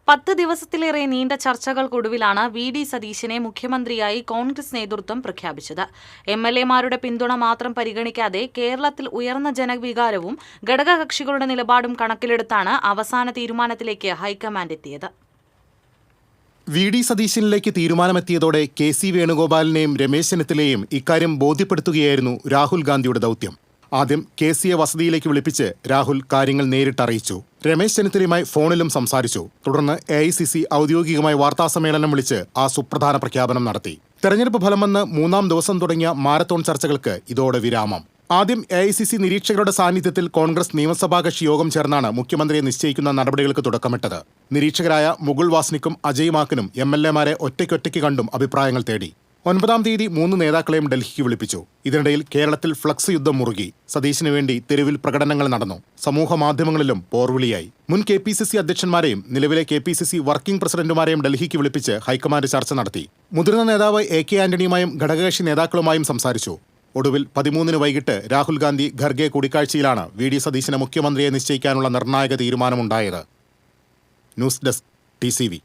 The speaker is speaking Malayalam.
10 ദിവസത്തിലേറെ നീണ്ട ചർച്ചകൾക്കൊടുവിലാണ് വി.ഡി. സതീശനെ മുഖ്യമന്ത്രിയായി കോൺഗ്രസ് നേതൃത്വം പ്രഖ്യാപിച്ചത്. എം.എൽ.എമാരുടെ പിന്തുണ മാത്രം പരിഗണിക്കാതെ കേരളത്തിൽ ഉയർന്ന ജനവികാരവും ഘടകകക്ഷികളുടെ നിലപാടും കണക്കിലെടുത്താണ് അവസാന തീരുമാനത്തിലേക്ക് ഹൈക്കമാൻഡ് എത്തിയത്. വി.ഡി. സതീശനിലേക്ക് തീരുമാനമെത്തിയതോടെ കെ.സി. വേണുഗോപാലിനെയും രമേശ് ചെന്നിത്തലയെയും ഇക്കാര്യം ബോധ്യപ്പെടുത്തുകയായിരുന്നു രാഹുൽ ഗാന്ധിയുടെ ദൗത്യം. ആദ്യം കെ.സിയെ വസതിയിലേക്ക് വിളിപ്പിച്ച് രാഹുൽ കാര്യങ്ങൾ നേരിട്ടറിയിച്ചു. രമേശ് ചെന്നിത്തലയുമായി ഫോണിലും സംസാരിച്ചു. തുടർന്ന് എ.ഐ.സി.സി. ഔദ്യോഗികമായി വാർത്താസമ്മേളനം വിളിച്ച് ആ സുപ്രധാന പ്രഖ്യാപനം നടത്തി. തെരഞ്ഞെടുപ്പ് ഫലം വന്ന് 3-ാം ദിവസം തുടങ്ങിയ മാരത്തോൺ ചർച്ചകൾക്ക് ഇതോടെ വിരാമം. ആദ്യം എ.ഐ.സി.സി. നിരീക്ഷകരുടെ സാന്നിധ്യത്തിൽ കോൺഗ്രസ് നിയമസഭാ കക്ഷി യോഗം ചേർന്നാണ് മുഖ്യമന്ത്രിയെ നിശ്ചയിക്കുന്ന നടപടികൾക്ക് തുടക്കമിട്ടത്. നിരീക്ഷകരായ മുകുൾ വാസ്നിക്കും അജയ് മാക്കനും എം.എൽ.എമാരെ ഒറ്റയ്ക്കൊറ്റയ്ക്ക് കണ്ടും അഭിപ്രായങ്ങൾ തേടി. 9-ാം തീയതി 3 നേതാക്കളെയും ഡൽഹിക്ക് വിളിപ്പിച്ചു. ഇതിനിടയിൽ കേരളത്തിൽ ഫ്ലക്സ് യുദ്ധം മുറുകി. സതീശിനു വേണ്ടി തെരുവിൽ പ്രകടനങ്ങൾ നടന്നു. സമൂഹ മാധ്യമങ്ങളിലും പോർവിളിയായി. മുൻ കെ.പി.സി.സി. അധ്യക്ഷന്മാരെയും നിലവിലെ കെ.പി.സി.സി. വർക്കിംഗ് പ്രസിഡന്റുമാരെയും ഡൽഹിക്ക് വിളിപ്പിച്ച് ഹൈക്കമാൻഡ് ചർച്ച നടത്തി. മുതിർന്ന നേതാവ് എ.കെ. ആന്റണിയുമായും ഘടകകക്ഷി നേതാക്കളുമായും സംസാരിച്ചു. ഒടുവിൽ 13-ന് വൈകിട്ട് രാഹുൽ ഗാന്ധി ഖർഗെ കൂടിക്കാഴ്ചയിലാണ് വി.ഡി. സതീശനെ മുഖ്യമന്ത്രിയെ നിശ്ചയിക്കാനുള്ള നിർണായക തീരുമാനമുണ്ടായത്. News desk, TCV.